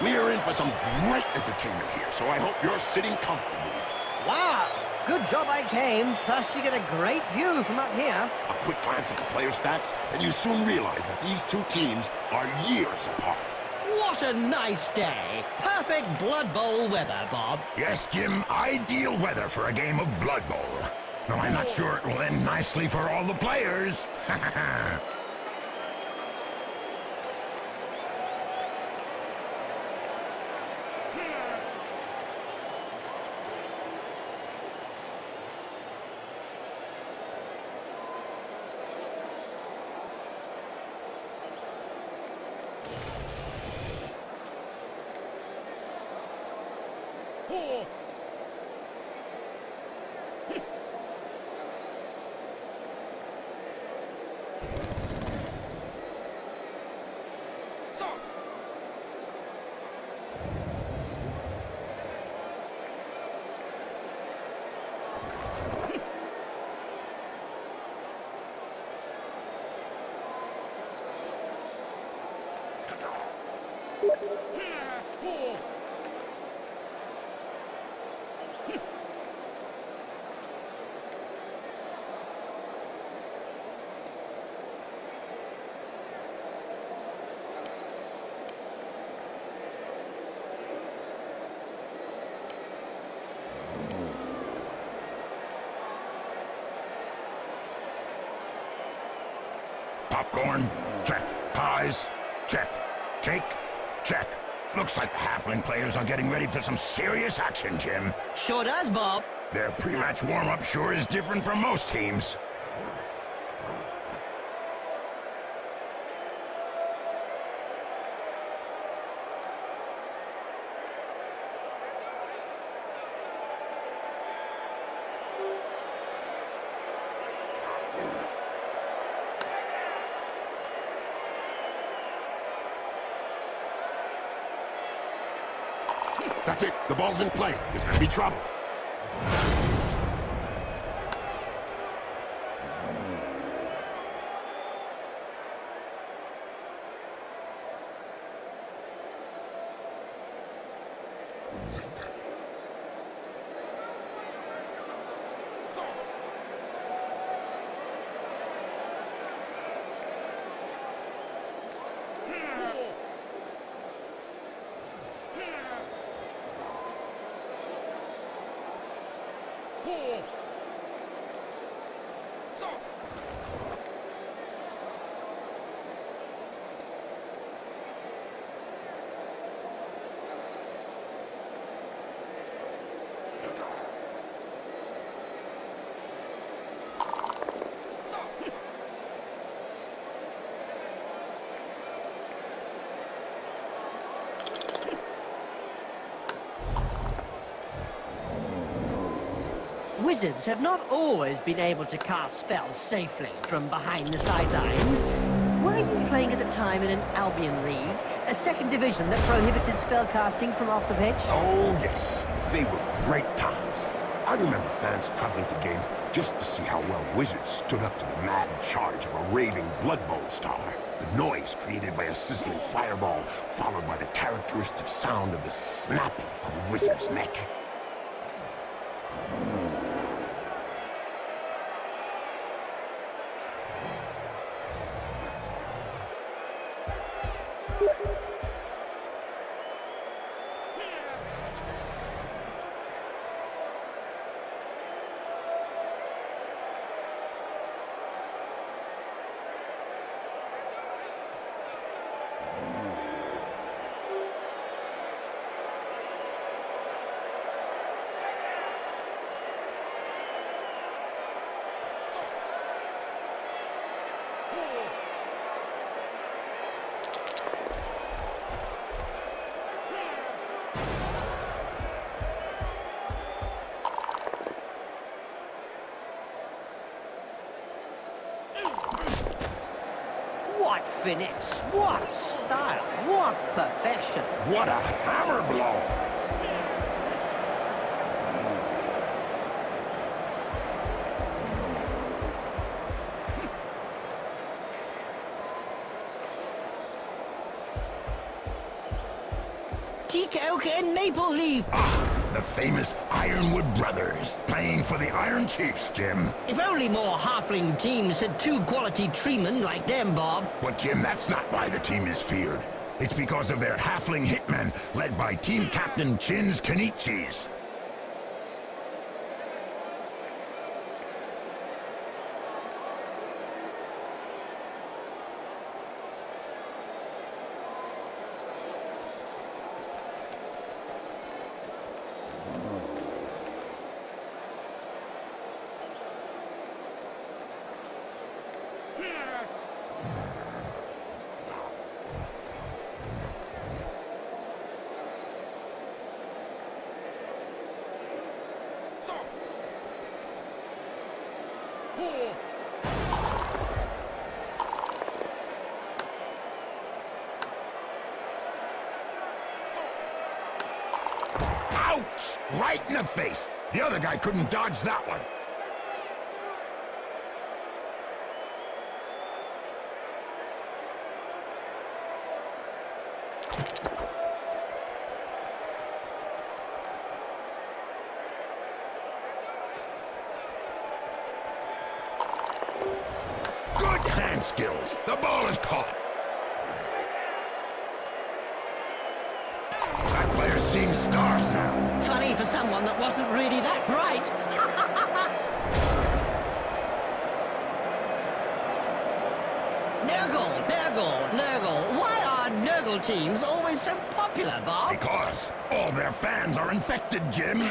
We're in for some great entertainment here, so I hope you're sitting comfortably. Wow! Good job I came, plus you get a great view from up here. A quick glance at the player stats, and you soon realize that these two teams are years apart. What a nice day! Perfect Blood Bowl weather, Bob. Yes, Jim, ideal weather for a game of Blood Bowl. Though I'm not sure it will end nicely for all the players. Popcorn? Check. Pies? Check. Cake? Check. Looks like the Halfling players are getting ready for some serious action, Jim. Sure does, Bob. Their pre-match warm-up sure is different from most teams. That's it. The ball's in play. There's gonna be trouble. Wizards have not always been able to cast spells safely from behind the sidelines. Were you playing at the time in an Albion League, a second division that prohibited spellcasting from off the pitch? Oh, yes. They were great times. I remember fans traveling to games just to see how well Wizards stood up to the mad charge of a raving Blood Bowl star. The noise created by a sizzling fireball, followed by the characteristic sound of the snapping of a wizard's neck. What finish, what style, what perfection. What a hammer blow! Thick oak and maple leaf. Ah, the famous Ironwood Brothers, playing for the Iron Chiefs, Jim. If only more halfling teams had two quality treemen like them, Bob. But Jim, that's not why the team is feared. It's because of their halfling hitmen, led by team captain Chins Kenichis. Ouch! Right in the face. The other guy couldn't dodge that one. Good hand skills. The ball is caught. That player's seeing stars now. Funny for someone that wasn't really that bright. Nurgle. Why are Nurgle teams always so popular, Bob? Because all their fans are infected, Jim.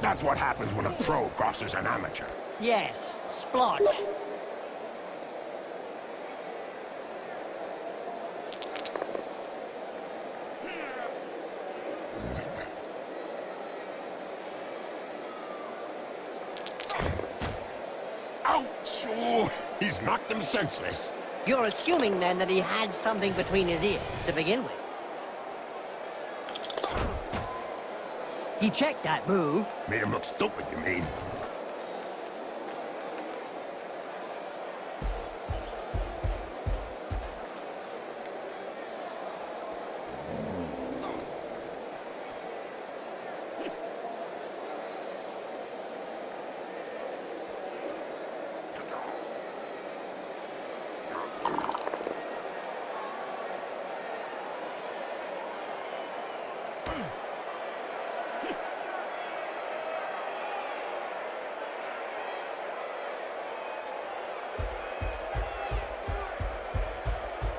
That's what happens when a pro crosses an amateur. Yes, splotch. Ouch! Oh, he's knocked him senseless. You're assuming then that he had something between his ears to begin with. He checked that move. Made him look stupid, you mean?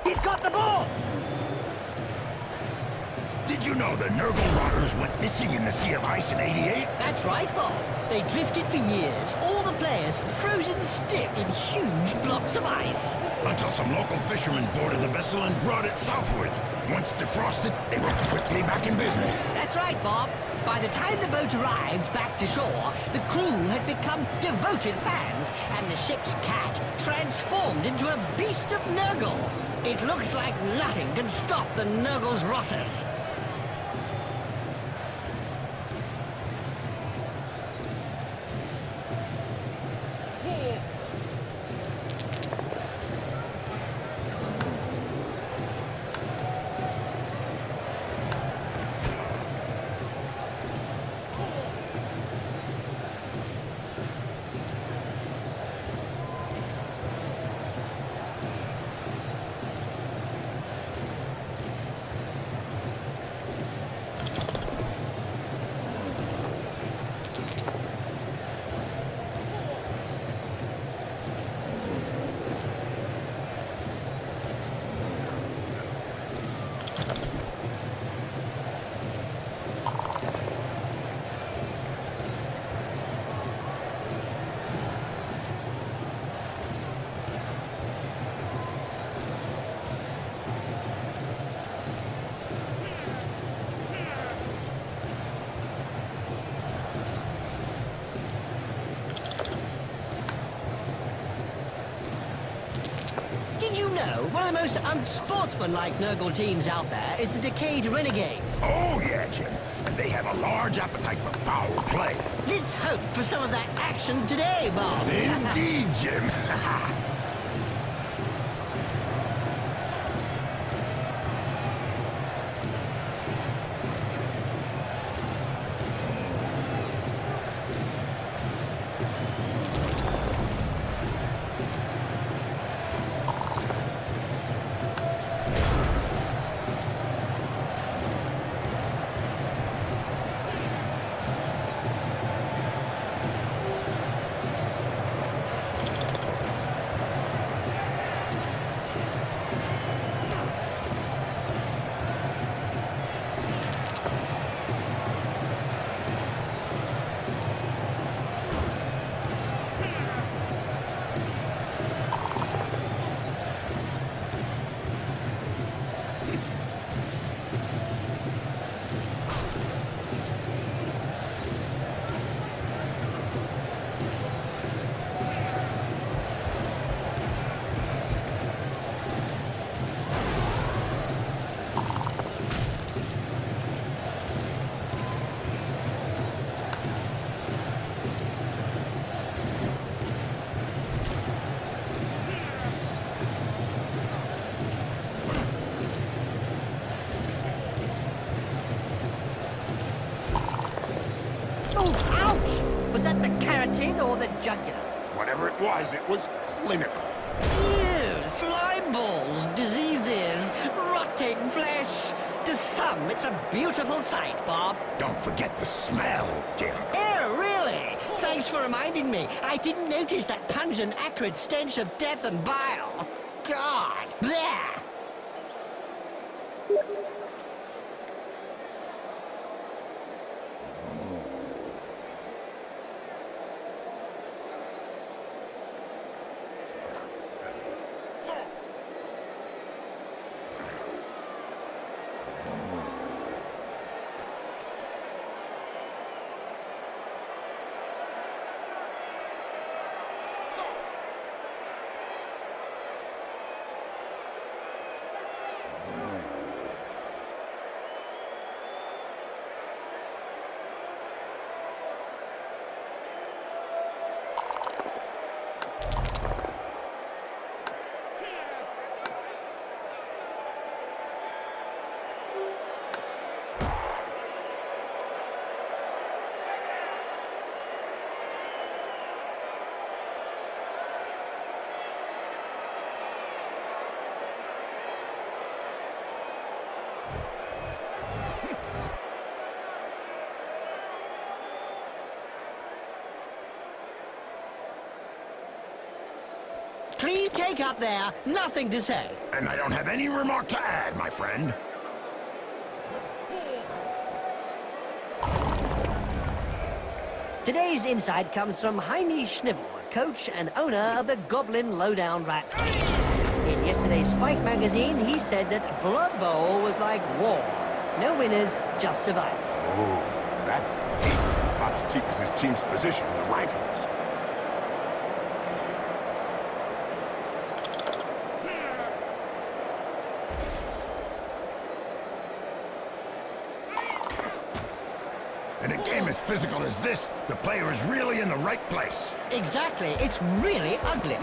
He's got the ball! Did you know the Nurgle Rotters went missing in the Sea of Ice in '88? That's right, Bob. They drifted for years, all the players frozen stiff in huge blocks of ice. Until some local fishermen boarded the vessel and brought it southwards. Once defrosted, they were quickly back in business. That's right, Bob. By the time the boat arrived back to shore, the crew had become devoted fans, and the ship's cat transformed into a beast of Nurgle. It looks like nothing can stop the Nurgle's rotters. know, one of the most unsportsmanlike Nurgle teams out there is the Decayed Renegade. Oh, yeah, Jim. And they have a large appetite for foul play. Let's hope for some of that action today, Bob. Indeed, Jim. Oh, ouch! Was that the carotid or the jugular? Whatever it was clinical. Ew, slime balls, diseases, rotting flesh. To some, it's a beautiful sight, Bob. Don't forget the smell, Jim. Ew, really? Thanks for reminding me. I didn't notice that pungent, acrid stench of death and bile. God, bleh! Clean take up there, nothing to say. And I don't have any remark to add, my friend. Today's insight comes from Jaime Schnivel, coach and owner of the Goblin Lowdown Rats team. In yesterday's Spike magazine, he said that Blood Bowl was like war. No winners, just survivors. Oh, that's deep. About as deep as his team's position in the rankings. In a game as physical as this, the player is really in the right place. Exactly, it's really ugly.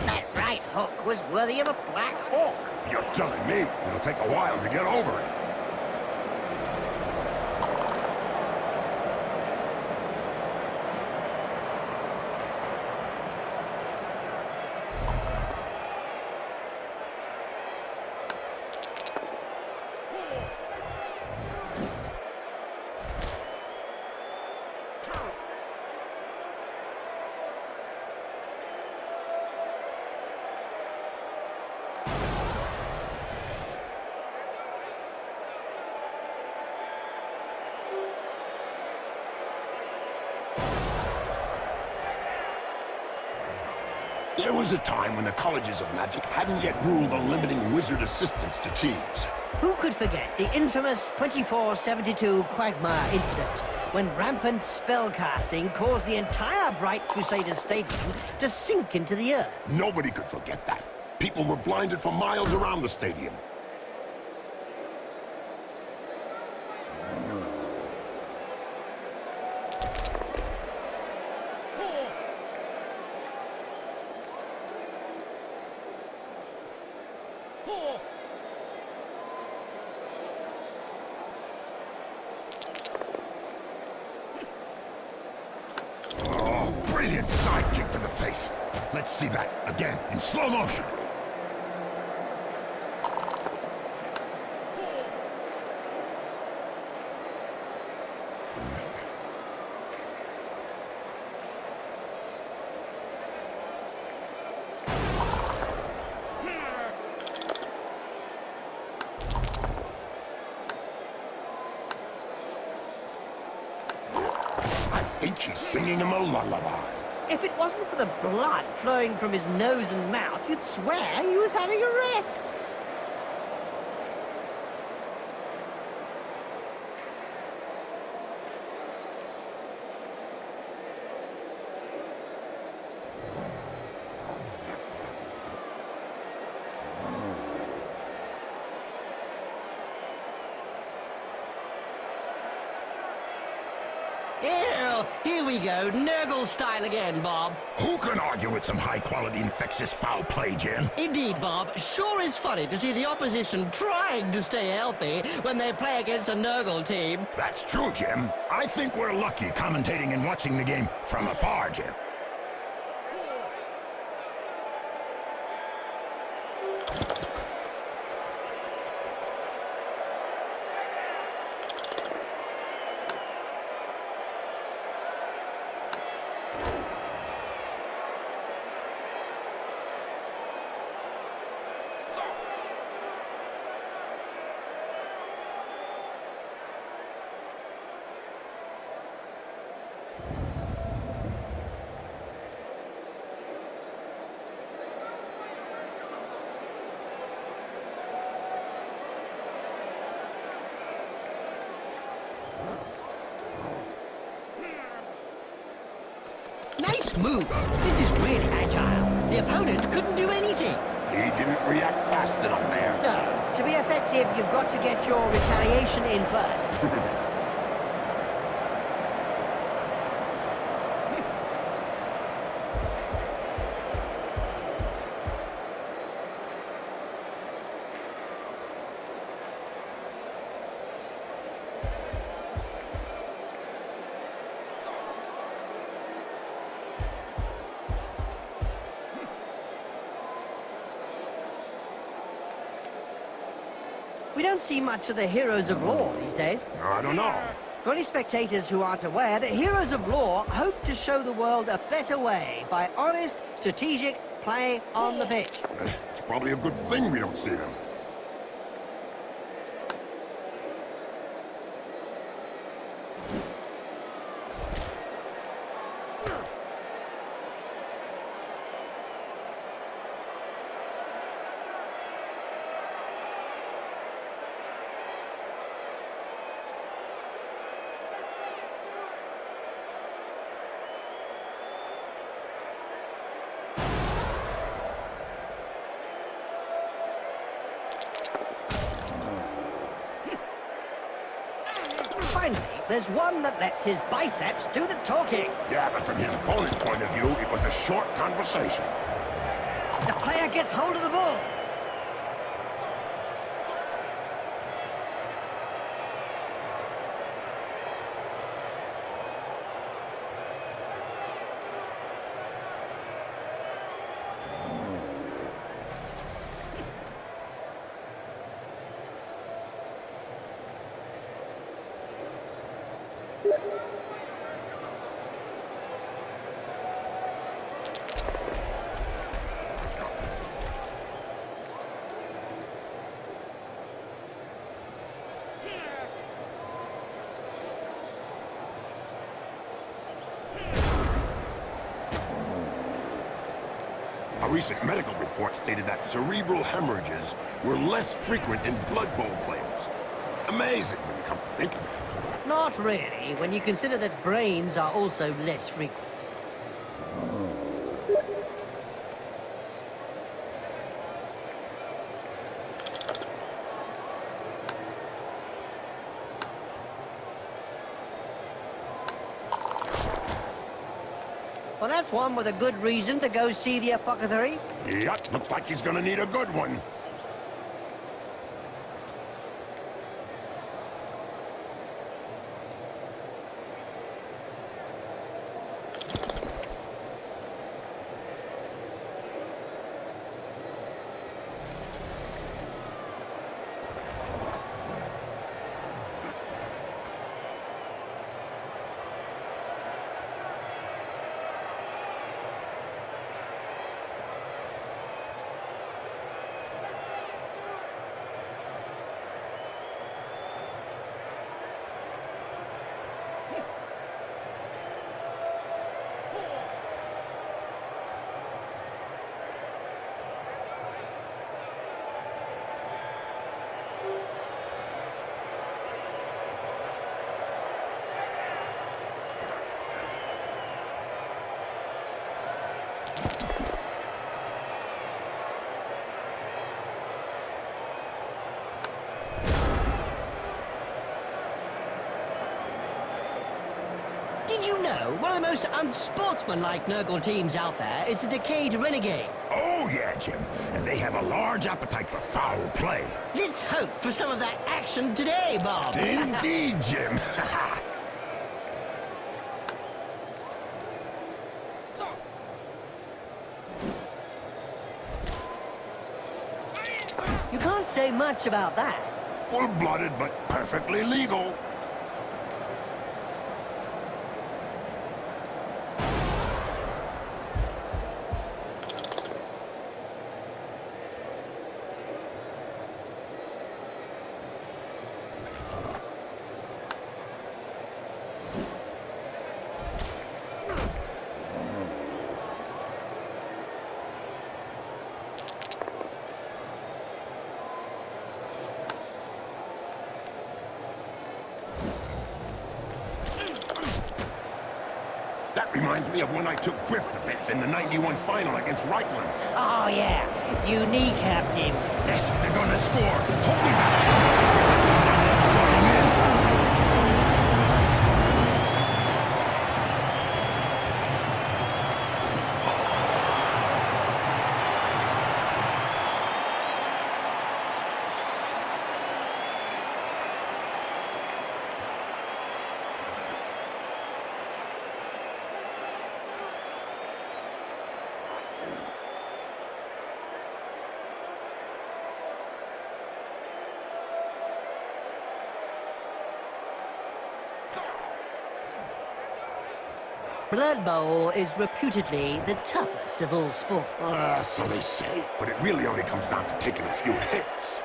That right hook was worthy of a Black Hawk. You're telling me it'll take a while to get over it. There was a time when the colleges of magic hadn't yet ruled on limiting wizard assistance to teams. Who could forget the infamous 2472 Quagmire incident, when rampant spellcasting caused the entire Bright Crusaders Stadium to sink into the earth? Nobody could forget that. People were blinded for miles around the stadium. Oh, brilliant sidekick to the face. Let's see that again in slow motion. I think she's singing him a lullaby. If it wasn't for the blood flowing from his nose and mouth, you'd swear he was having a rest. Ew, here we go, Nurgle style again, Bob. Who can argue with some high-quality infectious foul play, Jim? Indeed, Bob. Sure is funny to see the opposition trying to stay healthy when they play against a Nurgle team. That's true, Jim. I think we're lucky commentating and watching the game from afar, Jim. Nice move. This is really agile. The opponent couldn't do anything. He didn't react fast enough there. No. To be effective, you've got to get your retaliation in first. We don't see much of the Heroes of Law these days. I don't know. For any spectators who aren't aware, the Heroes of Law hope to show the world a better way by honest, strategic play on the pitch. It's probably a good thing we don't see them. Finally, there's one that lets his biceps do the talking. Yeah, but from his opponent's point of view, it was a short conversation. The player gets hold of the ball. A recent medical report stated that cerebral hemorrhages were less frequent in Blood Bowl players. Amazing when you come to think of it. Not really, when you consider that brains are also less frequent. Well, that's one with a good reason to go see the apothecary. Yup, looks like he's gonna need a good one. Did you know one of the most unsportsmanlike Nurgle teams out there is the Decayed Renegade? Oh, yeah, Jim. And they have a large appetite for foul play. Let's hope for some of that action today, Bob. Indeed, Jim. You can't say much about that. Full-blooded, but perfectly legal. That reminds me of when I took Griff to bits in the '91 final against Reichland. Oh, yeah. You kneecapped him. Yes, they're gonna score. Hold me back, Jim. I feel like I'm down there joining in. Blood Bowl is reputedly the toughest of all sports. So they say. But it really only comes down to taking a few hits.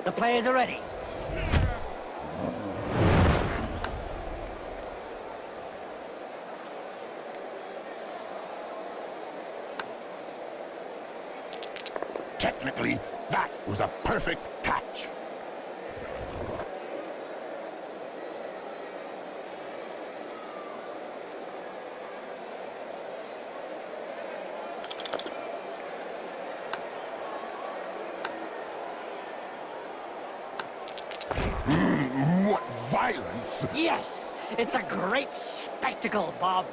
The players are ready. Technically, that was a perfect catch. What violence! Yes! It's a great spectacle, Bob.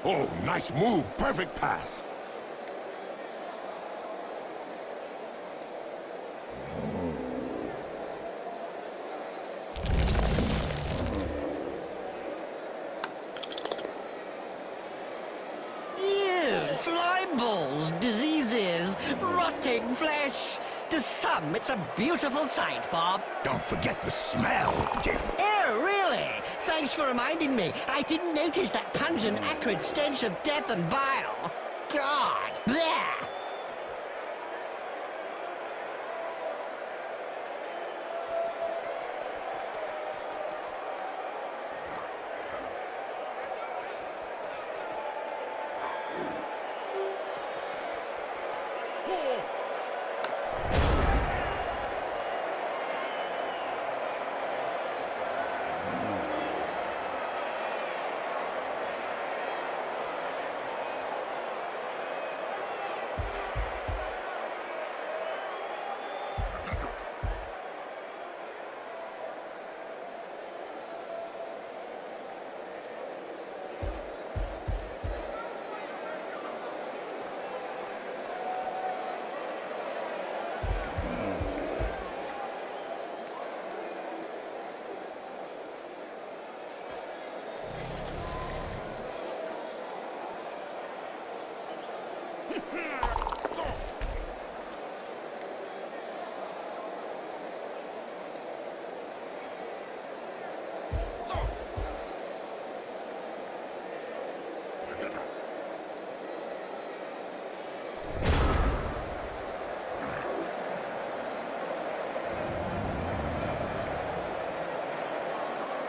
Oh, nice move. Perfect pass. Slime balls, diseases, rotting flesh. To some, it's a beautiful sight, Bob. Don't forget the smell, Jim. Oh, really? Thanks for reminding me. I didn't notice that pungent, acrid stench of death and bile. God! Blech!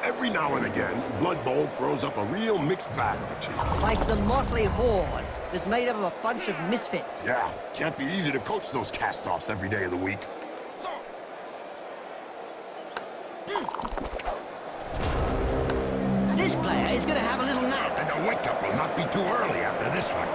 Every now and again, Blood Bowl throws up a real mixed bag of a team. Like the motley horde that's made up of a bunch of misfits. Yeah, can't be easy to coach those cast-offs every day of the week. This player is going to have a little nap. And the wake-up will not be too early after this one.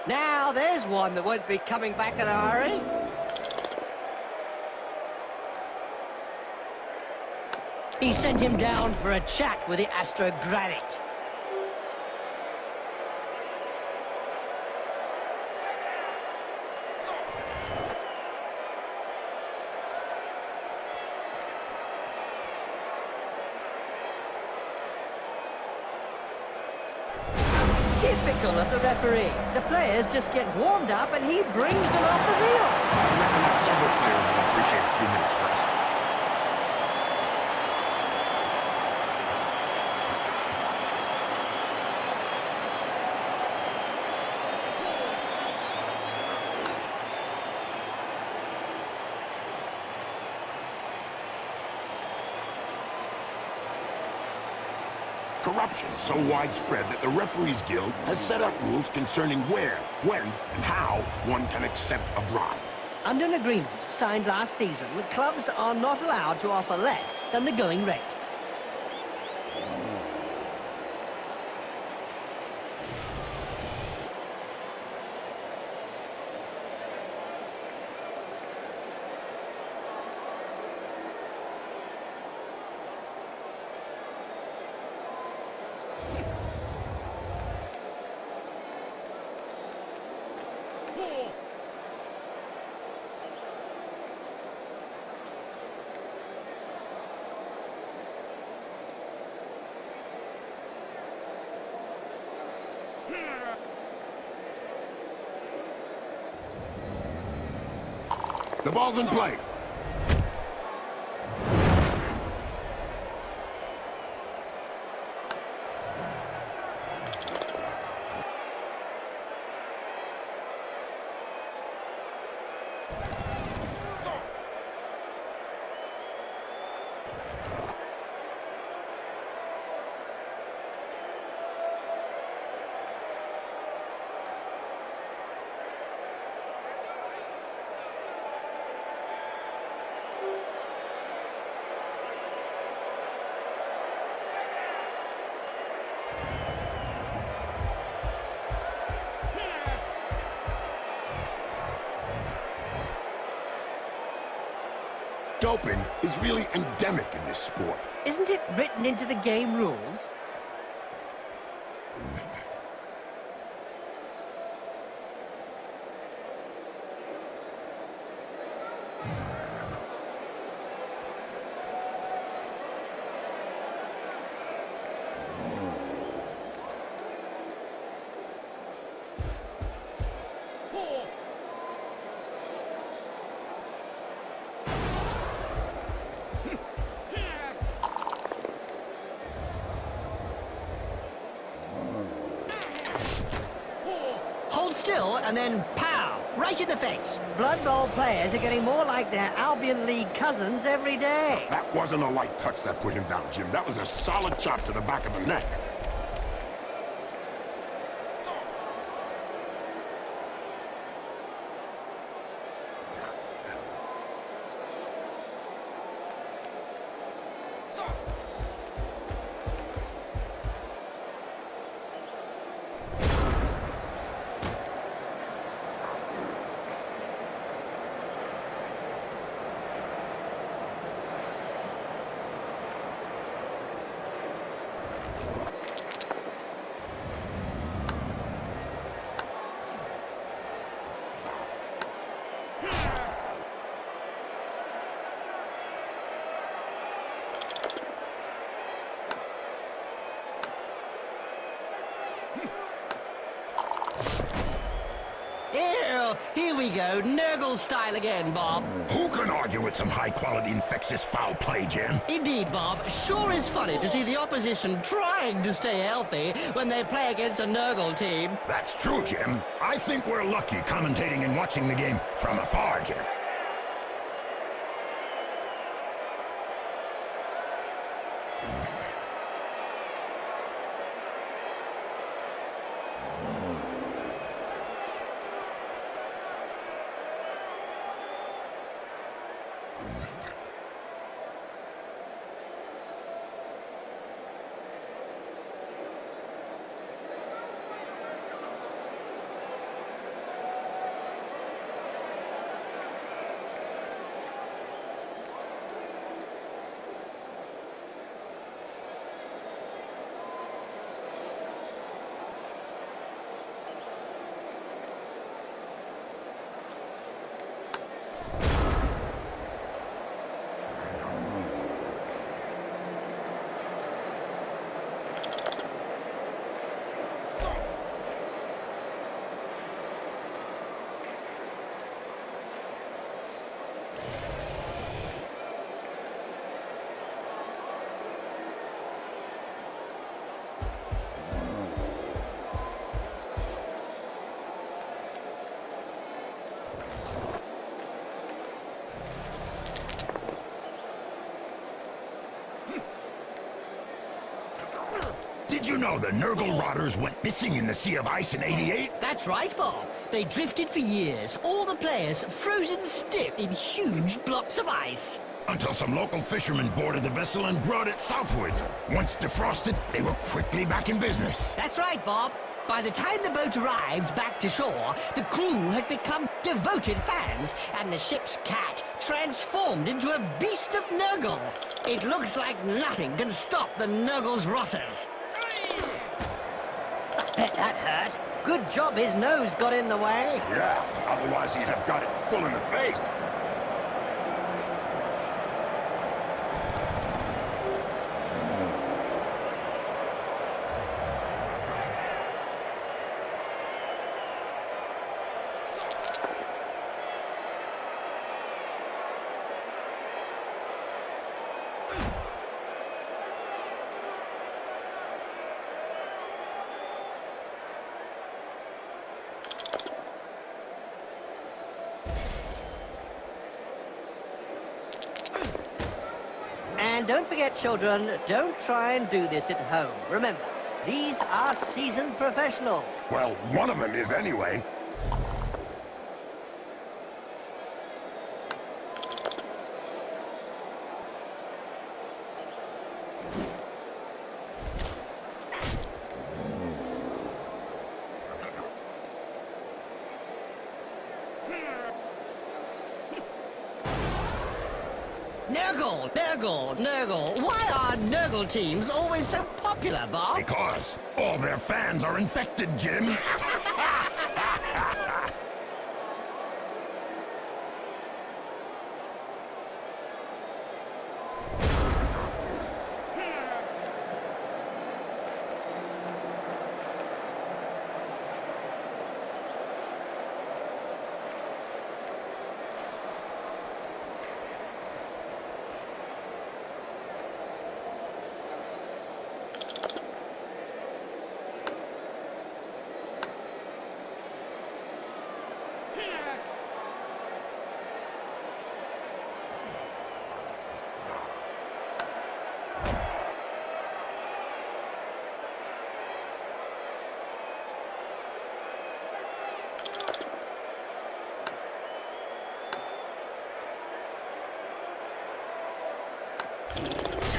Now, there's one that won't be coming back in a hurry. He sent him down for a chat with the Astro Granite. Typical of the referee. The players just get warmed up and he brings them off the field. I reckon that several players will appreciate a few minutes rest. Corruption so widespread that the Referees Guild has set up rules concerning where, when, and how one can accept a bribe. Under an agreement signed last season, the clubs are not allowed to offer less than the going rate. The ball's in play. Doping is really endemic in this sport. Isn't it written into the game rules? Hold still and then pow! Right in the face. Blood Bowl players are getting more like their Albion League cousins every day. That wasn't a light touch that put him down, Jim. That was a solid chop to the back of the neck. Ew! Here we go, Nurgle style again, Bob. Who can argue with some high-quality infectious foul play, Jim? Indeed, Bob. Sure is funny to see the opposition trying to stay healthy when they play against a Nurgle team. That's true, Jim. I think we're lucky commentating and watching the game from afar, Jim. Did you know the Nurgle Rotters went missing in the Sea of Ice in '88? That's right, Bob. They drifted for years, all the players frozen stiff in huge blocks of ice. Until some local fishermen boarded the vessel and brought it southwards. Once defrosted, they were quickly back in business. That's right, Bob. By the time the boat arrived back to shore, the crew had become devoted fans, and the ship's cat transformed into a beast of Nurgle. It looks like nothing can stop the Nurgle's rotters. I bet that hurt. Good job his nose got in the way. Yeah, otherwise he'd have got it full in the face. And don't forget, children, don't try and do this at home. Remember, these are seasoned professionals. Well, one of them is anyway. Nurgle, Nurgle, Nurgle. Why are Nurgle teams always so popular, Bob? Because all their fans are infected, Jim.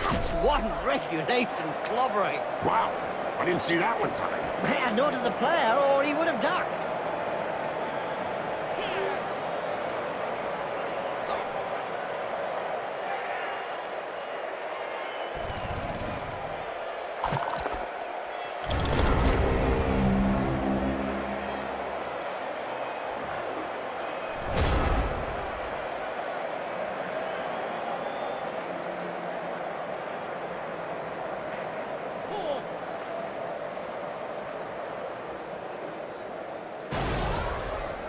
That's one regulation clobbering. Wow, I didn't see that one coming. Yeah, nor did the player, or he would have ducked.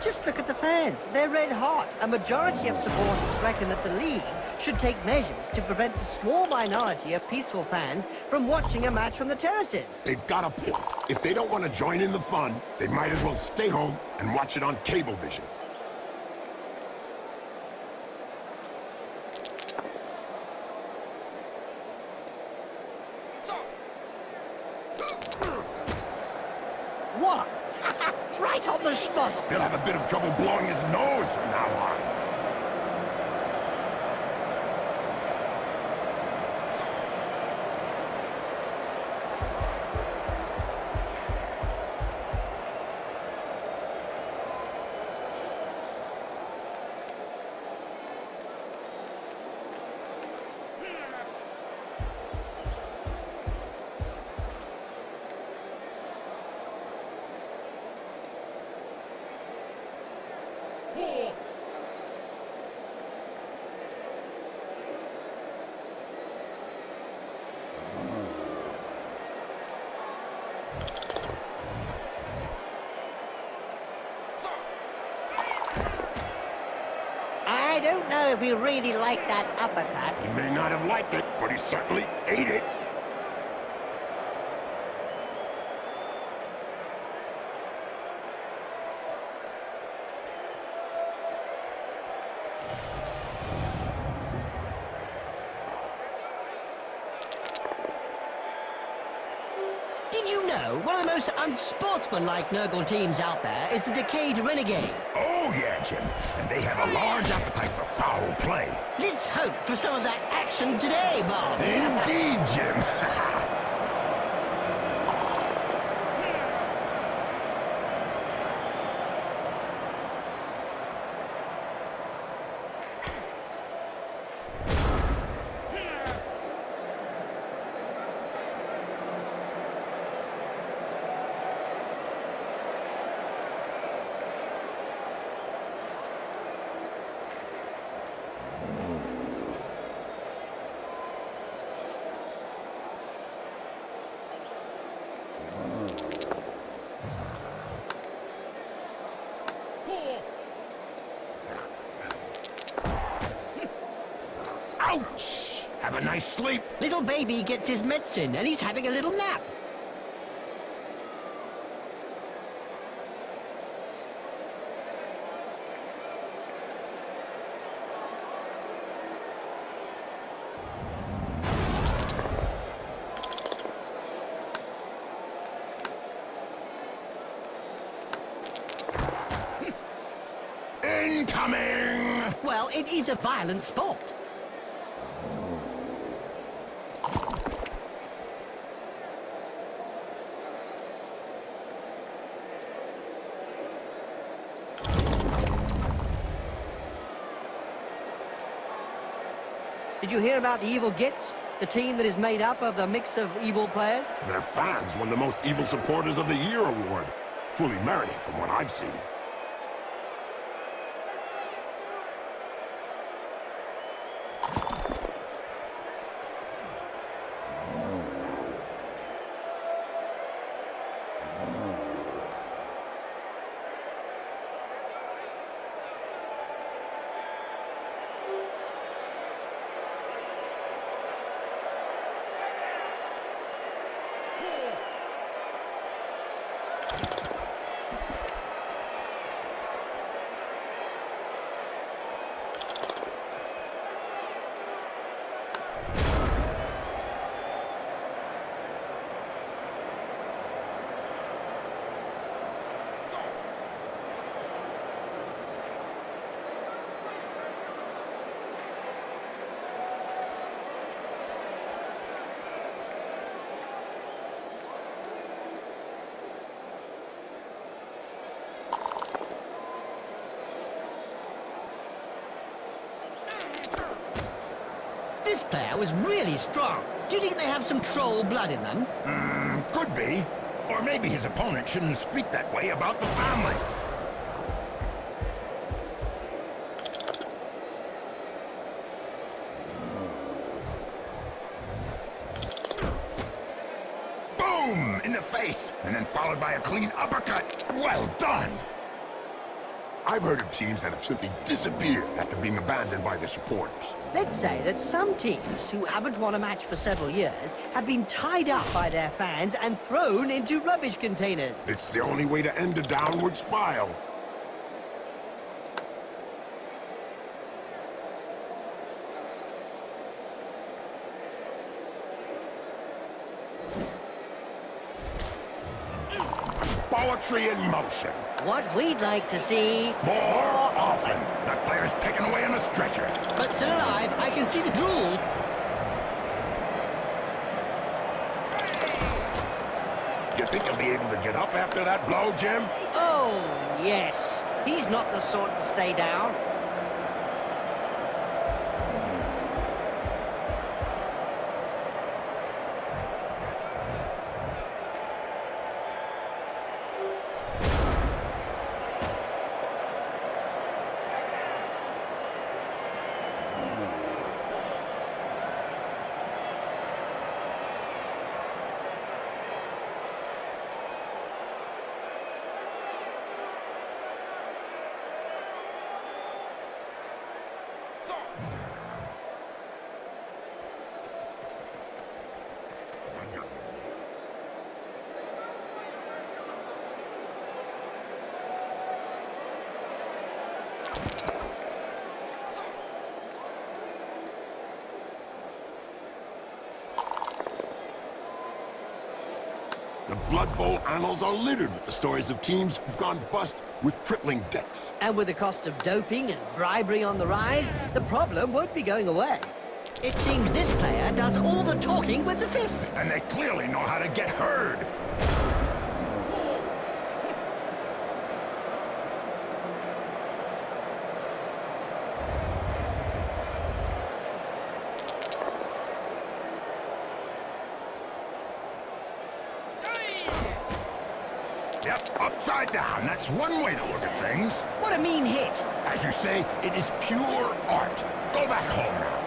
Just look at the fans. They're red hot. A majority of supporters reckon that the league should take measures to prevent the small minority of peaceful fans from watching a match from the terraces. They've got a point. If they don't want to join in the fun, they might as well stay home and watch it on Cablevision. Wallop! Right on the spuzzle. He'll have a bit of trouble blowing his nose from now on. I don't know if he really liked that uppercut. He may not have liked it, but he certainly ate it. Did you know one of the most unsportsmanlike Nurgle teams out there is the Decayed Renegade? Oh, yeah, Jim. And they have a large appetite for foul play. Let's hope for some of that action today, Bob. Indeed, Jim. Ouch! Have a nice sleep. Little baby gets his medicine and he's having a little nap. Incoming! Well, it is a violent sport. Did you hear about the Evil Gits? The team that is made up of a mix of evil players? Their fans won the Most Evil Supporters of the Year award. Fully merited from what I've seen. This player was really strong. Do you think they have some troll blood in them? Could be. Or maybe his opponent shouldn't speak that way about the family. Boom! In the face, and then followed by a clean uppercut. Well done! I've heard of teams that have simply disappeared after being abandoned by their supporters. Let's say that some teams who haven't won a match for several years have been tied up by their fans and thrown into rubbish containers. It's the only way to end a downward spiral. Poetry in motion. What we'd like to see... More often. That player's taken away on a stretcher. But still alive, I can see the drool. You think he'll be able to get up after that blow, Jim? Oh, yes. He's not the sort to stay down. The Blood Bowl annals are littered with the stories of teams who've gone bust with crippling debts. And with the cost of doping and bribery on the rise, the problem won't be going away. It seems this player does all the talking with the fists. And they clearly know how to get heard. Yep, upside down. That's one way to look at things. What a mean hit. As you say, it is pure art. Go back home now.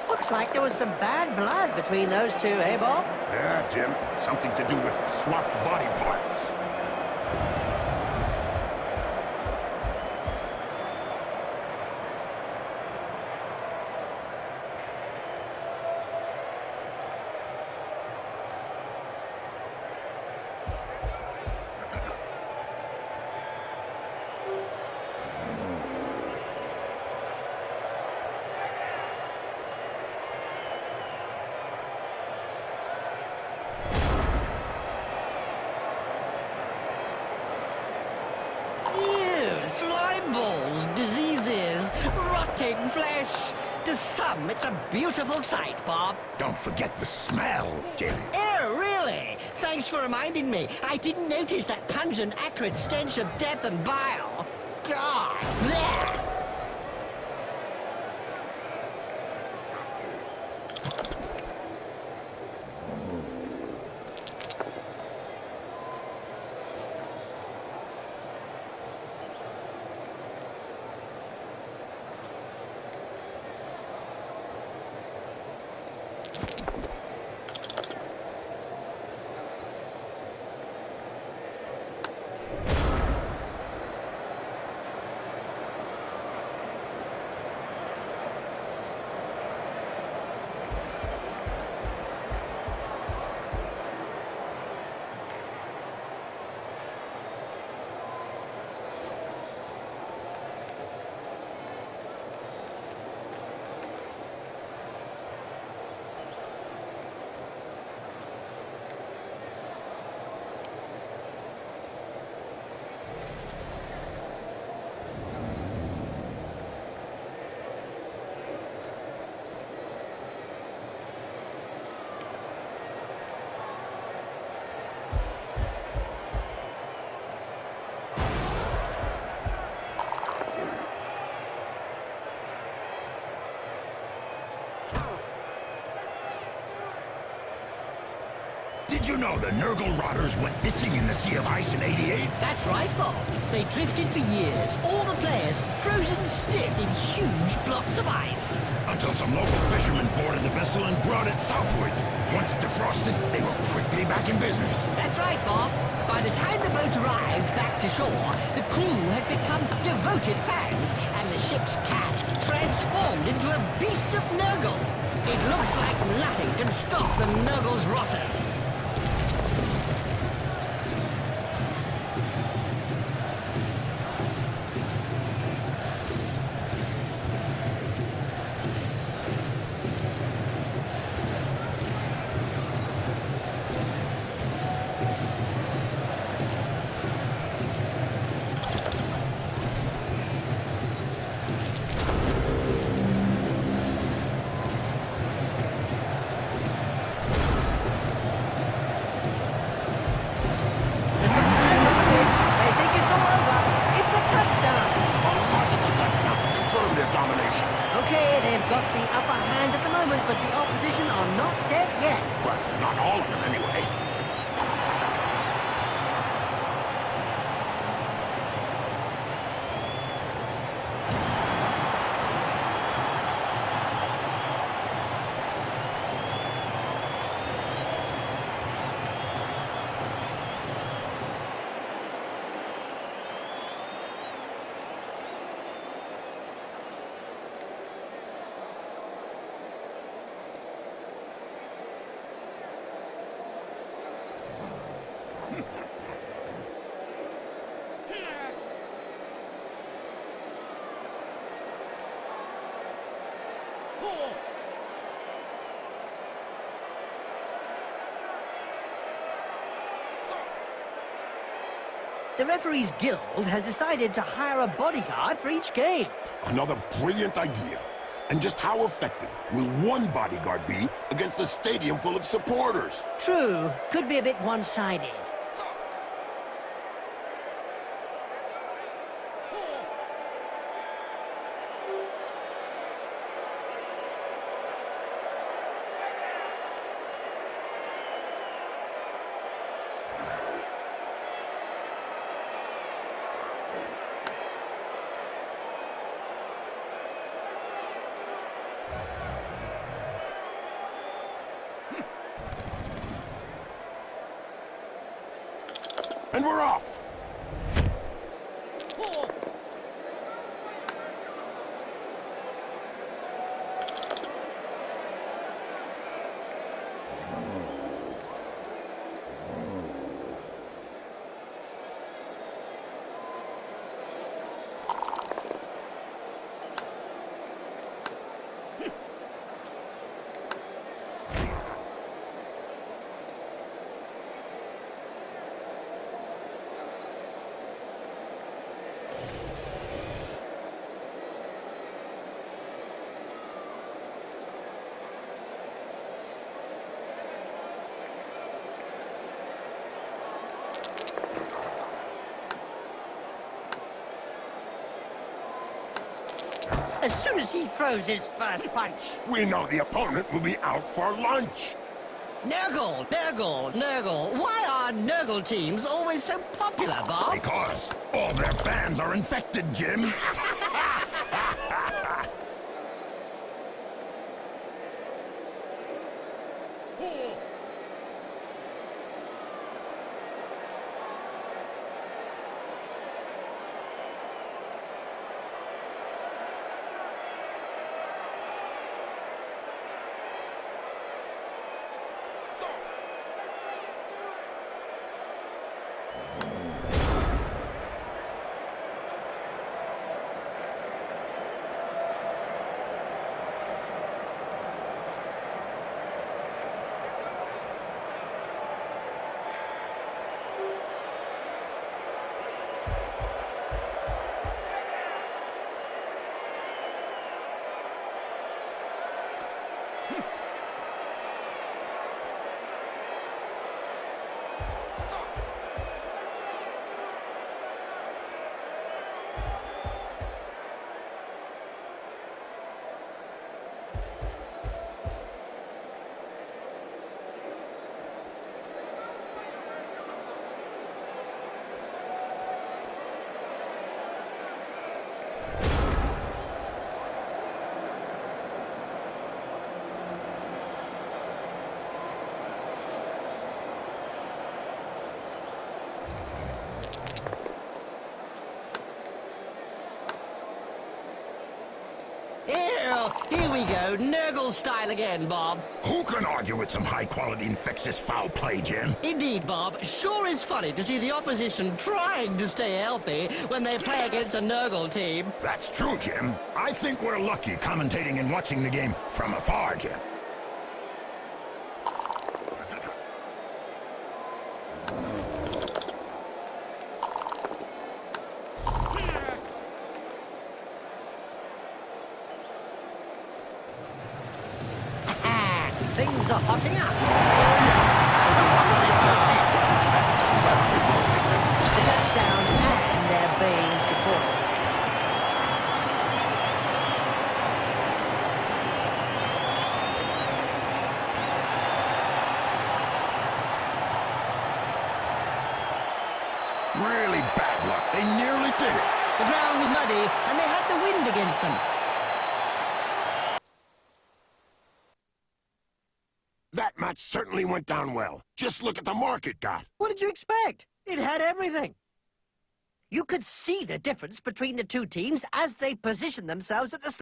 Looks like there was some bad blood between those two, eh, Bob? Yeah, Jim. Something to do with swapped body parts. rotting flesh. To some, it's a beautiful sight, Bob. Don't forget the smell, Jim. Oh, really? Thanks for reminding me. I didn't notice that pungent, acrid stench of death and bile. God! Blech. Did you know the Nurgle Rotters went missing in the Sea of Ice in '88? That's right, Bob. They drifted for years, all the players frozen stiff in huge blocks of ice. Until some local fishermen boarded the vessel and brought it southward. Once defrosted, they were quickly back in business. That's right, Bob. By the time the boat arrived back to shore, the crew had become devoted fans, and the ship's cat transformed into a beast of Nurgle. It looks like nothing can stop the Nurgle's rotters. The referees guild has decided to hire a bodyguard for each game. Another brilliant idea. And just how effective will one bodyguard be against a stadium full of supporters? True. Could be a bit one-sided. And we're off! as soon as he throws his first punch. We know the opponent will be out for lunch. Nurgle, Nurgle, Nurgle. Why are Nurgle teams always so popular, Bob? Because all their fans are infected, Jim. Here we go, Nurgle style again, Bob. Who can argue with some high-quality infectious foul play, Jim? Indeed, Bob. Sure is funny to see the opposition trying to stay healthy when they play against a Nurgle team. That's true, Jim. I think we're lucky commentating and watching the game from afar, Jim. Things are hotting up. The touchdown, and they're being supporters. Really bad luck. They nearly did it. The ground was muddy, and they had the wind against them. That match certainly went down well. Just look at the mark it got. What did you expect? It had everything. You could see the difference between the two teams as they positioned themselves at the start.